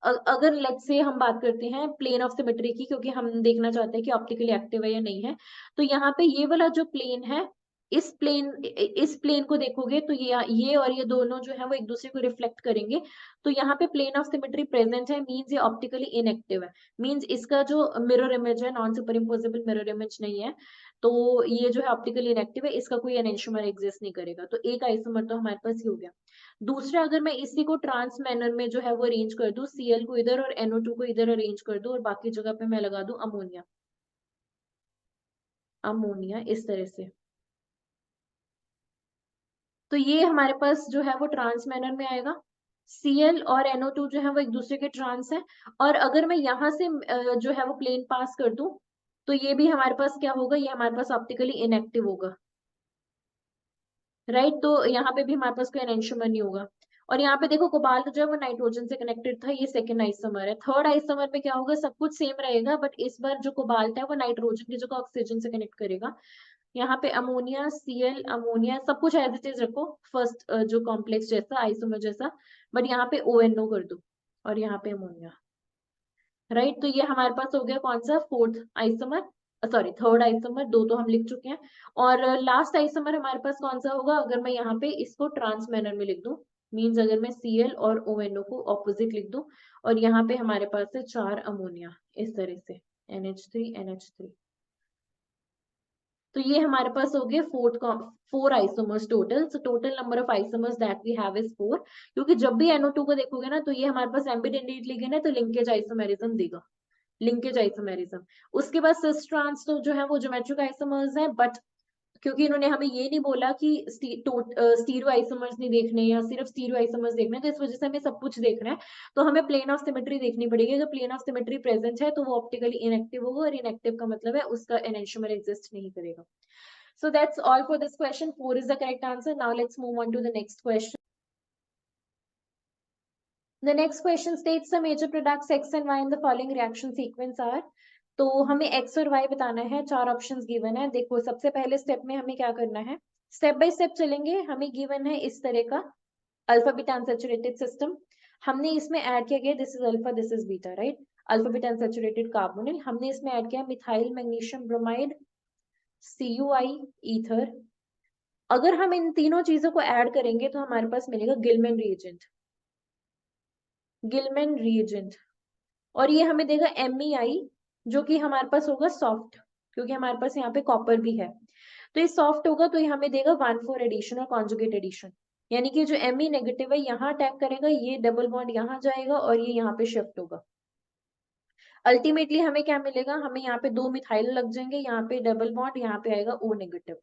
अगर लेट्स से हम बात करते हैं प्लेन ऑफ सिमेट्री की, क्योंकि हम देखना चाहते हैं कि ऑप्टिकली एक्टिव है या नहीं है, तो यहाँ पे ये वाला जो प्लेन है, इस प्लेन को देखोगे तो ये और ये दोनों जो है वो एक दूसरे को रिफ्लेक्ट करेंगे। तो यहाँ पे प्लेन ऑफ सिमेट्री प्रेजेंट है, मींस ये ऑप्टिकली इनएक्टिव है, मींस इसका जो मिरर इमेज है, non super imposable mirror image नहीं है, तो ये जो है ऑप्टिकली इनएक्टिव है, इसका कोई एनेंटियोमर एग्जिस्ट नहीं करेगा। तो एक आइसोमर तो हमारे पास ही हो गया। दूसरा, अगर मैं इसी को ट्रांस मैनर में जो है वो अरेंज कर दूं, Cl को इधर और NO2 को इधर अरेंज कर दूं, और बाकी जगह पे मैं लगा दूं अमोनिया, अमोनिया इस तरह से, तो ये हमारे पास जो है वो ट्रांस मैनर में आएगा। Cl और NO2 जो है वो एक दूसरे के ट्रांस है, और अगर मैं यहाँ से जो है वो प्लेन पास कर दूं, तो ये भी हमारे पास क्या होगा? ये हमारे पास ऑप्टिकली इनएक्टिव होगा, राइट। तो यहाँ पे भी हमारे पास कोई एनेंटियोमर नहीं होगा। और यहाँ पे देखो कोबाल्ट जो है वो नाइट्रोजन से कनेक्टेड था, ये सेकंड आइसोमर है। थर्ड आइसोमर पे क्या होगा? सब कुछ सेम रहेगा, बट इस बार जो कोबाल्ट है वो नाइट्रोजन की जगह ऑक्सीजन से कनेक्ट करेगा। यहाँ पे अमोनिया, Cl, अमोनिया, सब कुछ एज इट इज रखो, फर्स्ट जो कॉम्प्लेक्स जैसा आइसोमर जैसा, बट यहाँ पे ONO कर दो, और यहाँ पे अमोनिया, राइट। तो ये हमारे पास हो गया कौन सा? Fourth isomer, sorry third isomer, दो तो हम लिख चुके हैं। और लास्ट आइसोमर हमारे पास कौन सा होगा? अगर मैं यहाँ पे इसको ट्रांस मैनर में लिख दूं, मींस अगर मैं Cl और ONO को ऑपोजिट लिख दूं, और यहाँ पे हमारे पास है 4 अमोनिया इस तरह से, NH3 NH3, तो ये हमारे पास हो गए four isomers total. So total number of isomers that we have is 4, क्योंकि जब भी NO2 को देखोगे ना, तो ये हमारे पास एम्बिडेंटेट लिगेंड है, तो लिंकेज आइसोमेरिज्म देगा, लिंकेज आइसोमेरिज्म। उसके बाद सिस ट्रांस तो जो है वो ज्योमेट्रिक आइसोमर्स है, बट क्योंकि इन्होंने हमें ये नहीं बोला कि स्टीरियो आइसोमर्स नहीं देखने या सिर्फ स्टीरियो आइसोमर्स देखने, तो इस वजह से हमें सब कुछ देखना है। तो हमें प्लेन ऑफ सिमेट्री देखनी पड़ेगी। अगर प्लेन ऑफ सिमेट्री प्रेजेंट है तो वो ऑप्टिकली इनएक्टिव होगा, और इनएक्टिव का मतलब है उसका एनेंटियोमर एग्जिस्ट नहीं करेगा। So that's all for this question. 4 is the correct answer. Now let's move on to the next question. The next question states the major products X and Y in the following reaction sequence are. तो हमें X और Y बताना है, 4 options given है। देखो सबसे पहले step में हमें क्या करना है, स्टेप बाय स्टेप चलेंगे। हमें गिवन है इस तरह का अल्फा बीटा अनसैचुरेटेड सिस्टम, हमने इसमें ऐड किया गया this is alpha this is beta, right. Alpha beta unsaturated carbonyl, हमने इसमें ऐड किया methyl magnesium bromide, CuI ether. अगर हम इन तीनों चीजों को ऐड करेंगे तो हमारे पास मिलेगा गिलमैन रिएजेंट, गिलमैन रिएजेंट। और ये हमें देगा MEI, जो कि हमारे पास होगा सॉफ्ट, क्योंकि हमारे पास यहाँ पे कॉपर भी है, तो ये सॉफ्ट होगा, तो ये हमें देगा 1,4 एडिशन और कॉन्जुगेट एडिशन। यानी कि जो Me नेगेटिव है यहाँ अटैक करेगा, ये डबल बॉन्ड यहाँ जाएगा और ये यहाँ पे शिफ्ट होगा। अल्टीमेटली हमें क्या मिलेगा, हमें यहाँ पे 2 मिथाइल लग जाएंगे, यहाँ पे डबल बॉन्ड, यहाँ पे आएगा O नेगेटिव,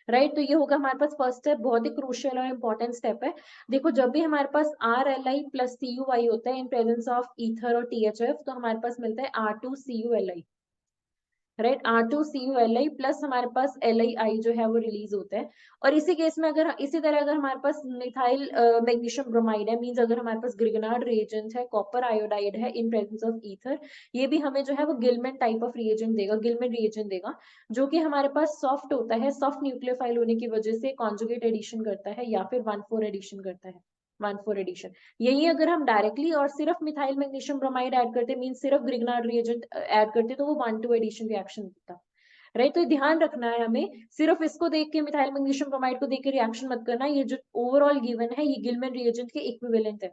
राइट। तो ये होगा हमारे पास फर्स्ट स्टेप, बहुत ही क्रूशियल और इंपॉर्टेंट स्टेप है। देखो जब भी हमारे पास RLi प्लस CuI होता है इन प्रेजेंस ऑफ ईथर और THF, तो हमारे पास मिलता है R2CuLi, राइट। R2CuLi प्लस हमारे पास LiI जो है वो रिलीज होता है। और इसी केस में अगर इसी तरह अगर हमारे पास मिथाइल मैग्नीशियम ब्रोमाइड है, मींस अगर हमारे पास ग्रिगनार्ड रिएजेंट है, कॉपर आयोडाइड है इन प्रेजेंस ऑफ ईथर, ये भी हमें जो है वो गिलमैन टाइप ऑफ रिएजेंट देगा, गिलमैन रिएजेंट देगा, जो कि हमारे पास सॉफ्ट होता है, सॉफ्ट न्यूक्लियोफाइल होने की वजह से कॉन्जुगेट एडिशन करता है या फिर 1,4 एडिशन करता है, 1,4 एडिशन। यही अगर हम डायरेक्टली और सिर्फ मिथाइल मैग्नीशियम ब्रोमाइड ऐड करते, मीन सिर्फ ग्रिगनार्ड रिएजेंट ऐड करते, तो वो 1,2 एडिशन रिएक्शन देता, राइट। तो ध्यान रखना है हमें, सिर्फ इसको देख के मिथाइल मैग्नीशियम ब्रोमाइड को देख के रिएक्शन मत करना, ये जो ओवरऑल गिवन है ये गिलमैन रिएजेंट के इक्विवेलेंट है।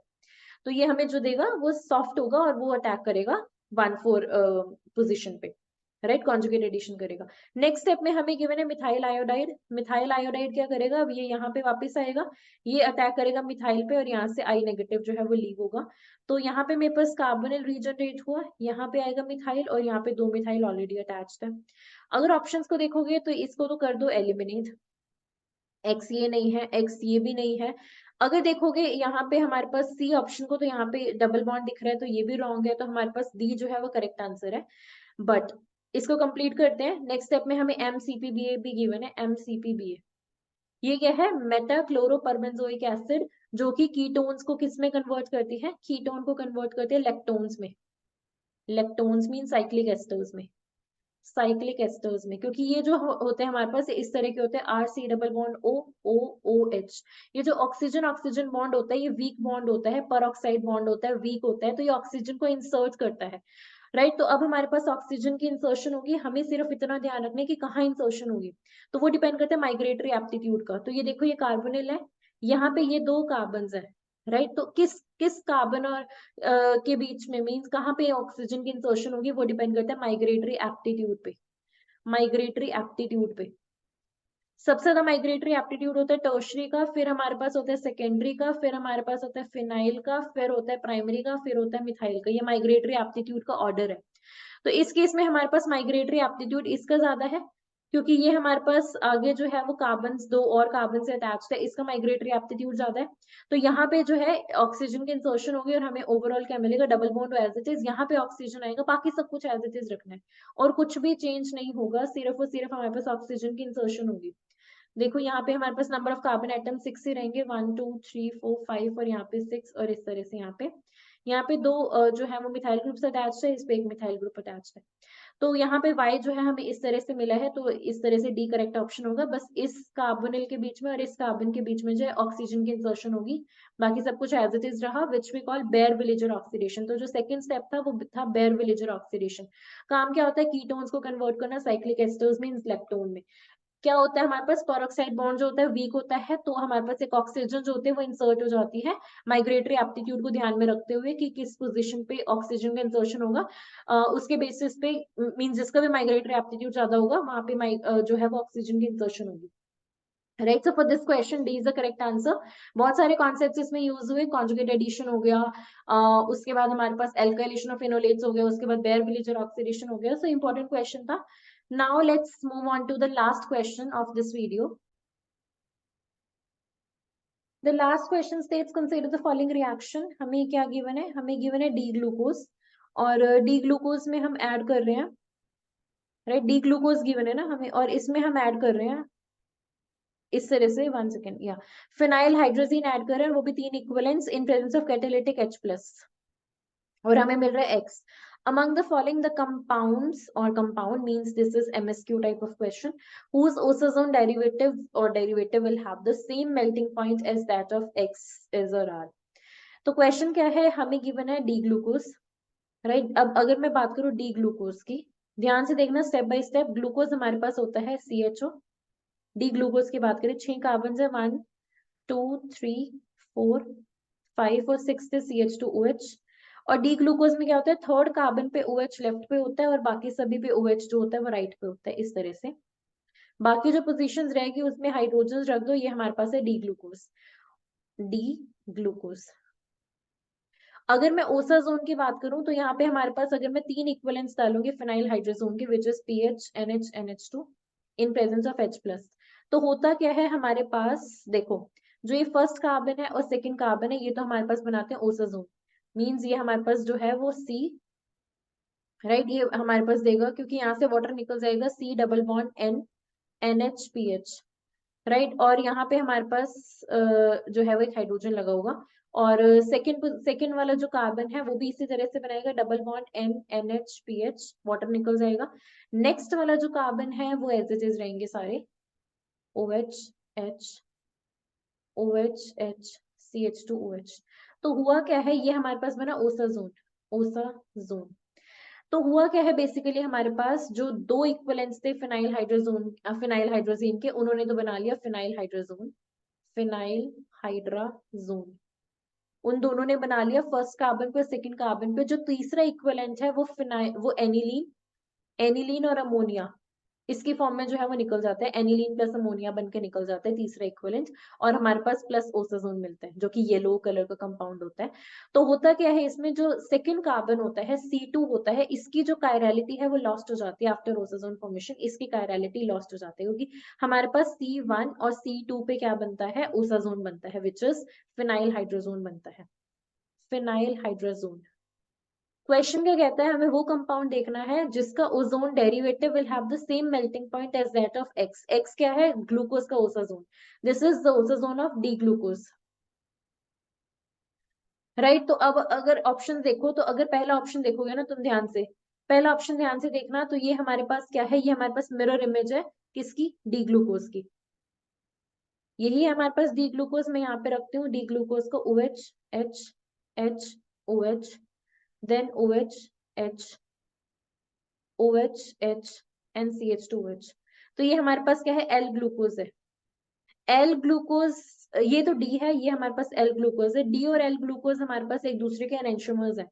तो ये हमें जो देगा वो सॉफ्ट होगा और वो अटैक करेगा 1,4 पोजिशन पे, राइट, कॉन्जुगेट एडिशन करेगा। नेक्स्ट स्टेप में हमें गिवन है मिथाइल आयोडाइड। मिथाइल आयोडाइड क्या करेगा, अब ये यहाँ पे वापस आएगा, ये अटैक करेगा मिथाइल पे और यहाँ से I नेगेटिव जो है वो लीव होगा। तो यहाँ पे मेरे पास कार्बोनिल रीजनरेट हुआ, यहाँ पे आएगा मिथाइल और यहाँ पे 2 मिथाइल ऑलरेडी अटैच्ड है। अगर ऑप्शंस को देखोगे तो इसको तो कर दो एलिमिनेट, एक्स ये नहीं है, एक्स ये भी नहीं है। अगर देखोगे यहाँ पे हमारे पास सी ऑप्शन को, तो यहाँ पे डबल बॉन्ड दिख रहा है, तो ये भी रॉन्ग है, तो हमारे पास डी जो है वो करेक्ट आंसर है। बट इसको कंप्लीट करते हैं। नेक्स्ट स्टेप में हमें MCPBA भी गिवन है, MCPBA ये क्या है, मेटा क्लोरोपरबेंजोइक एसिड, जो कि कीटोन्स को किस में कन्वर्ट करती है, कीटोन को कन्वर्ट करती है लेक्टोन्स में, लेक्टोन्स मीन साइक्लिक एस्टर्स में, साइक्लिक एस्टर्स में, क्योंकि ये जो होते हैं हमारे पास इस तरह के होते हैं, RC double bond O O OH। ये जो ऑक्सीजन ऑक्सीजन बॉन्ड होता है ये वीक बॉन्ड होता है, पर ऑक्साइड बॉन्ड होता है, वीक होता है, तो ये ऑक्सीजन को इंसर्ट करता है, राइट। तो अब हमारे पास ऑक्सीजन की इंसर्शन होगी, हमें सिर्फ इतना ध्यान रखना है कि कहाँ इंसर्शन होगी, तो वो डिपेंड करता है माइग्रेटरी एप्टीट्यूड का। तो ये देखो ये कार्बोनिल है, यहाँ पे ये 2 कार्बन है, राइट। तो किस किस कार्बन और के बीच में, मीन्स कहाँ पे ऑक्सीजन की इंसर्शन होगी, वो डिपेंड करता है माइग्रेटरी एप्टीट्यूड पे, माइग्रेटरी एप्टीट्यूड पे। सबसे ज्यादा माइग्रेटरी एप्टीट्यूड होता है टर्शरी का, फिर हमारे पास होता है सेकेंडरी का, फिर हमारे पास होता है फिनाइल का, फिर होता है प्राइमरी का, फिर होता है मिथाइल का। ये माइग्रेटरी एप्टीट्यूड का ऑर्डर है। तो इस केस में हमारे पास माइग्रेटरी एप्टीट्यूड इसका ज्यादा है, क्योंकि ये हमारे पास आगे जो है वो कार्बन 2 और कार्बन से अटैच्ड है, इसका माइग्रेटरी एप्टीट्यूड ज्यादा है। तो यहाँ पे जो है ऑक्सीजन की इंसर्शन होगी और हमें ओवरऑल क्या मिलेगा, double bond as it is, यहाँ पे ऑक्सीजन आएगा, बाकी सब कुछ एज इट इज रखना है और कुछ भी चेंज नहीं होगा, सिर्फ और सिर्फ हमारे पास ऑक्सीजन की इंसर्शन होगी। देखो यहाँ पे हमारे पास नंबर ऑफ कार्बन एटम 6 ही रहेंगे, 1 2 3 4 5 और यहाँ पे 6, और इस तरह से यहाँ पे 2 जो है वो मिथाइल ग्रुप से अटैच्ड है, इस पे एक मिथाइल ग्रुप अटैच्ड है। तो यहाँ पे Y जो है हमें इस तरह से मिला है, तो इस तरह से डी करेक्ट ऑप्शन होगा। बस इस कार्बोनिल के बीच में और इस कार्बन के बीच में जो है ऑक्सीजन की इंसर्शन होगी, बाकी सब कुछ एज इट इज रहा, which we call Baeyer Villiger oxidation. तो जो सेकंड स्टेप था वो था बेयर विलेजर ऑक्सीडेशन। काम क्या होता है, कीटोन्स को कन्वर्ट करना साइक्लिक एस्टर्स में, लेक्टोन में। क्या होता है हमारे पास, पेरोक्साइड बॉन्ड जो होता है वीक होता है, तो हमारे पास एक ऑक्सीजन जो होते हैं वो इंसर्ट हो जाती है, माइग्रेटरी एप्टीट्यूड को ध्यान में रखते हुए कि किस पोजीशन पे ऑक्सीजन का इंसर्शन होगा, उसके बेसिस पे, मीन जिसका भी माइग्रेटरी एप्टीट्यूड ज्यादा होगा वहां पे जो है वो ऑक्सीजन की इंसर्शन होगी, right. So for this question D is the correct answer. बहुत सारे कॉन्सेप्ट्स इसमें यूज हुए, कॉन्जुगेट एडिशन हो गया, उसके बाद हमारे पास एल्काइलेशन ऑफ फेनोलेट्स हो गया, उसके बाद बेयर विलेजर ऑक्सीडेशन हो गया। सो इंपॉर्टेंट क्वेश्चन था। Now let's move on to the last question of this video. The last question states consider the following reaction. हमें क्या given है, हमें given है D glucose, और D glucose में हम ऐड कर रहे हैं, राइट, D glucose given है ना हमें, और इसमें हम ऐड कर रहे हैं इस तरह से, 1 सेकेंड, या फिनाइल हाइड्रोजीन ऐड कर रहे हैं, वो भी 3 equivalents in presence of catalytic H+, और हमें मिल रहा है X. Among the following the compounds, or compound means this is MSQ type of question, whose osazone derivative or derivative will have the same melting point as that of X is or R. तो question क्या है, हमें given है D glucose, right. अब अगर मैं बात करूं डी ग्लूकोज की, ध्यान से देखना स्टेप बाय स्टेप। ग्लूकोज हमारे पास होता है CHO, डी ग्लूकोज की बात करें 6 कार्बन है, 1 2 3 4 5 और 6 से CH2OH। और डी ग्लूकोज में क्या होता है, थर्ड कार्बन पे OH लेफ्ट पे होता है और बाकी सभी पे OH जो होता है वो राइट पे होता है, इस तरह से। बाकी जो पोजीशंस रहेगी उसमें हाइड्रोजन रख दो, ये हमारे पास है डी ग्लूकोज। D glucose. अगर मैं ओसा जोन की बात करूं तो यहाँ पे हमारे पास अगर मैं 3 इक्विवेलेंट्स डालूंगी फिनाइल हाइड्रोजोन के which is pH NH NH2 in presence of H+, तो होता क्या है हमारे पास, देखो जो ये फर्स्ट कार्बन है और सेकंड कार्बन है ये तो हमारे पास बनाते हैं ओसा जोन, मींस ये हमारे पास जो है वो C, राइट, ये हमारे पास देगा क्योंकि यहाँ से वाटर निकल जाएगा C double bond N NH PH, right, और यहाँ पे हमारे पास जो है वो एक हाइड्रोजन लगा होगा, और सेकंड वाला जो कार्बन है वो भी इसी तरह से बनाएगा double bond N NH PH, water निकल जाएगा। नेक्स्ट वाला जो कार्बन है वो एज इट इज रहेंगे सारे OH H OH H CH2OH। तो हुआ क्या है, ये हमारे पास बना ओसा जोन, ओसा जोन। तो हुआ क्या है बेसिकली हमारे पास जो दो इक्विवेलेंट्स थे फिनाइल हाइड्रोजीन के, उन्होंने तो बना लिया फिनाइल हाइड्रोजोन, फिनाइल हाइड्राजोन, उन दोनों ने बना लिया फर्स्ट कार्बन पे सेकंड कार्बन पे। जो तीसरा इक्विवेलेंट है वो एनिलीन, एनिलीन और अमोनिया इसकी फॉर्म में जो है वो निकल जाता है, एनिलीन प्लस अमोनिया बन के निकल जाता है तीसरा इक्विवेलेंट, और हमारे पास प्लस ओसाजोन मिलता है जो कि येलो कलर का कंपाउंड होता है। तो होता क्या है इसमें, जो सेकंड कार्बन होता है C2 होता है, इसकी जो कायरलिटी है वो लॉस्ट हो जाती है आफ्टर ओसाजोन फॉर्मेशन, इसकी कायरलिटी लॉस्ट हो जाती है क्योंकि हमारे पास C1 और C2 पे क्या बनता है, ओसाजोन बनता है विच इज फिनाइल हाइड्रोजोन बनता है, फिनाइल हाइड्रोजोन। क्वेश्चन क्या कहता है, हमें वो कंपाउंड देखना है जिसका ozone derivative will have the same melting point as that of X. X क्या है, ग्लूकोज का osazone, this is the osazone of D glucose, right. तो अब अगर ऑप्शन देखो, तो अगर पहला ऑप्शन देखोगे ना तुम ध्यान से, पहला ऑप्शन ध्यान से देखना, तो ये हमारे पास क्या है, ये हमारे पास मिरर इमेज है किसकी, डी ग्लूकोज की, यही है हमारे पास डी ग्लूकोज। मैं यहाँ पे रखती हूँ डी ग्लूकोज को OH H H OH, then OH H OH H and CH2OH। तो ये हमारे पास क्या है, एल ग्लूकोज है, एल ग्लूकोज, ये तो डी है, ये हमारे पास एल ग्लूकोज है, डी और एल ग्लूकोज हमारे पास एक दूसरे के एनेंटियोमर्स है,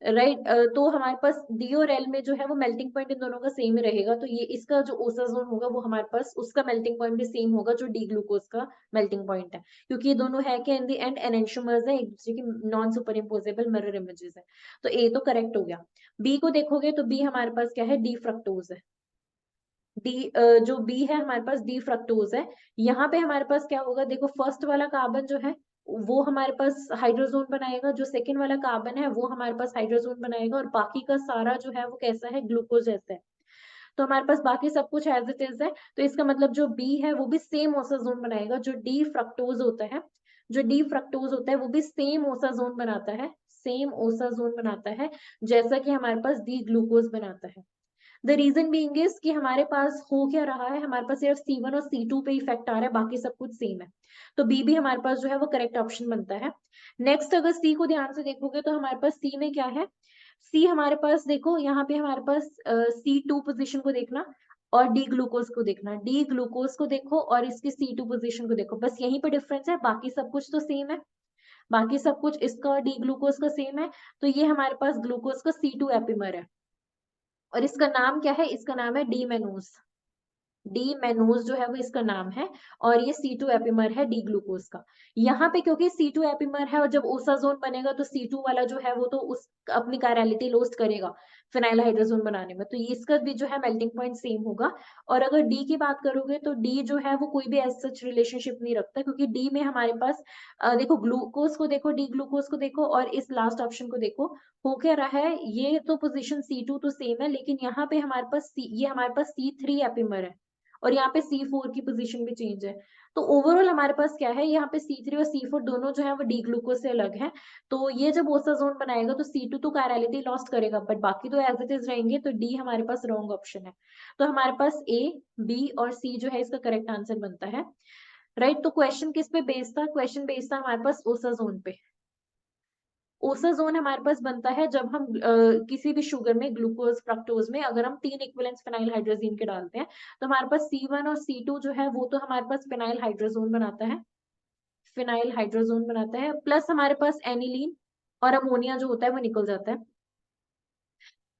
राइट। तो हमारे पास डी और एल में जो है वो मेल्टिंग पॉइंट इन दोनों का सेम ही रहेगा, तो ये इसका जो ओसाजोन होगा वो हमारे पास उसका मेल्टिंग पॉइंट भी सेम होगा जो डी ग्लूकोज का मेल्टिंग पॉइंट है, क्योंकि ये दोनों है कि इन द एंड एनेंटियोमर्स है, एक दूसरे की non super imposable mirror images है। तो ए तो करेक्ट हो गया। बी को देखोगे तो बी हमारे पास क्या है, डी फ्रक्टोज है, डी जो बी है हमारे पास डी फ्रक्टोज है। यहाँ पे हमारे पास क्या होगा, देखो फर्स्ट वाला कार्बन जो है वो हमारे पास हाइड्रोजोन बनाएगा, जो सेकंड वाला कार्बन है वो हमारे पास हाइड्रोजोन बनाएगा, और बाकी का सारा जो है वो कैसा है, ग्लूकोज जैसा है। तो हमारे पास बाकी सब कुछ एज इट इज है, तो इसका मतलब जो बी है वो भी सेम ओसाजोन बनाएगा, जो डी फ्रक्टोज होता है, जो डी फ्रक्टोज होता है वो भी सेम ओसाजोन बनाता है, सेम ओसाजोन बनाता है जैसा कि हमारे पास डी ग्लूकोज बनाता है। द रीजन बीइंग इज कि हमारे पास हो क्या रहा है, हमारे पास सिर्फ C1 और C2 पे इफेक्ट आ रहा है, बाकी सब कुछ सेम है, तो बी भी हमारे पास जो है वो करेक्ट ऑप्शन बनता है। नेक्स्ट अगर सी को ध्यान से देखोगे तो हमारे पास सी में क्या है, सी हमारे पास देखो यहाँ पे हमारे पास C2 पोजीशन को देखना और डी ग्लूकोज को देखना, डी ग्लूकोज को देखो और इसकी C2 पोजीशन को देखो, बस यहीं पे डिफरेंस है, बाकी सब कुछ तो सेम है, बाकी सब कुछ इसका और डी ग्लूकोज का सेम है। तो ये हमारे पास ग्लूकोज का C2 एपिमर है, और इसका नाम क्या है, इसका नाम है डी मेनोज, डी मेनोज जो है वो इसका नाम है, और ये C2 एपिमर है डी ग्लूकोज का। यहाँ पे क्योंकि C2 एपिमर है और जब ओसाजोन बनेगा तो C2 वाला जो है वो तो उस अपनी कायरलिटी लॉस्ट करेगा फिनाइल हाइड्रोजन बनाने में, तो ये इसका भी जो है मेल्टिंग पॉइंट सेम होगा। और अगर डी की बात करोगे तो डी जो है वो कोई भी एज सच रिलेशनशिप नहीं रखता, क्योंकि डी में हमारे पास देखो ग्लूकोज को देखो, डी ग्लूकोज को देखो और इस लास्ट ऑप्शन को देखो, हो क्या रहा है, ये तो पोजीशन C2 तो सेम है, लेकिन यहाँ पे हमारे पास ये हमारे पास C3 एपिमर है, और यहाँ पे C4 की पोजीशन भी चेंज है। तो ओवरऑल हमारे पास क्या है, यहाँ पे C3 और C4 दोनों जो है वो डी ग्लूकोज से अलग है, तो ये जब ओसाजोन बनाएगा तो C2 तो कायरलिटी लॉस्ट करेगा, बट बाकी तो एज इट इज रहेंगे, तो डी हमारे पास रॉन्ग ऑप्शन है। तो हमारे पास A B और C जो है इसका करेक्ट आंसर बनता है, राइट। तो क्वेश्चन किस पे बेस्ड था, क्वेश्चन बेस्ड था हमारे पास ओसाजोन पे। ओसाजोन हमारे पास बनता है जब हम किसी भी शुगर में, ग्लूकोज फ्रक्टोज में, अगर हम 3 इक्विवेलेंट्स फिनाइल हाइड्रोजीन के डालते हैं, तो हमारे पास C1 और C2 जो है वो तो हमारे पास फिनाइल हाइड्रोजोन बनाता है, फिनाइल हाइड्रोजोन बनाता है, प्लस हमारे पास एनिलीन और अमोनिया जो होता है वो निकल जाता है,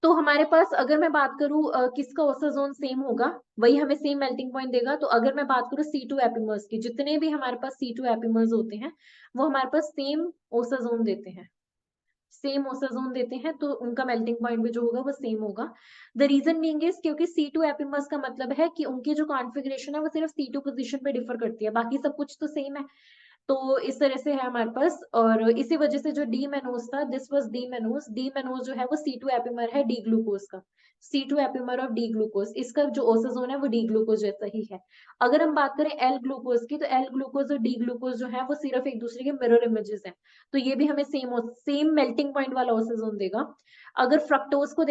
तो हमारे पास अगर मैं बात करूं किसका ओसा जोन सेम होगा, वही हमें सेम मेल्टिंग पॉइंट देगा। तो अगर मैं बात करूं C2 एपिमर्स की, जितने भी हमारे पास C2 एपिमर्स होते हैं वो हमारे पास सेम ओसा जोन देते हैं, सेम ओसा जोन देते हैं, तो उनका मेल्टिंग पॉइंट भी जो होगा वो सेम होगा। द रीजन बीइंग इज क्योंकि C2 एपिमर्स का मतलब है कि उनकी जो कॉन्फ़िगरेशन है वो सिर्फ C2 पोजीशन पे डिफर करती है, बाकी सब कुछ तो सेम है। तो इस तरह से है हमारे पास, और इसी वजह से जो डी मेनोज था, दिस वाज डी मेनोज जो है वो C2 एपिमर है डी ग्लूकोज का, C2 epimer of D glucose, इसका जो ओसोजोन है वो डी ग्लूकोज जैसा ही है। अगर हम बात करें एल ग्लूकोज की, तो एल ग्लूकोज और डी ग्लूकोज जो है वो सिर्फ एक दूसरे के मिरर इमेजेस हैं, तो ये भी हमें सेम मेल्टिंग पॉइंट वाला ओसोजोन देगा। अगर फ्रक्टोज को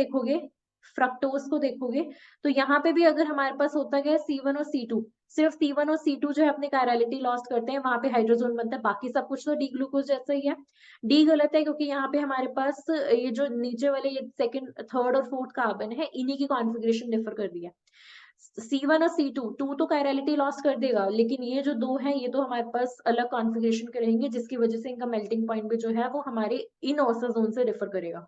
देखोगे तो यहाँ पे भी अगर हमारे पास होता है C1 और C2, सिर्फ C1 और C2 जो है अपनी कायरलिटी लॉस्ट करते हैं, वहां पे हाइड्रोजन बनता है, बाकी सब कुछ तो डी ग्लूकोज जैसा ही है। डी गलत है क्योंकि यहाँ पे हमारे पास ये जो नीचे वाले ये सेकंड थर्ड और फोर्थ कार्बन है, इन्हीं की कॉन्फ़िगरेशन डिफर कर रही है। C1 और C2 टू तो कायरलिटी लॉस कर देगा, लेकिन ये जो दो है ये तो हमारे पास अलग कॉन्फ़िगरेशन के रहेंगे, जिसकी वजह से इनका मेल्टिंग पॉइंट भी जो है वो हमारे इन ओसा जोन से डिफर करेगा।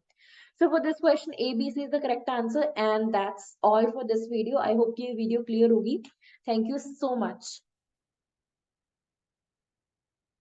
So for this question, A, B, C is the correct answer, and that's all for this video. I hope ये video clear होगी. Thank you so much.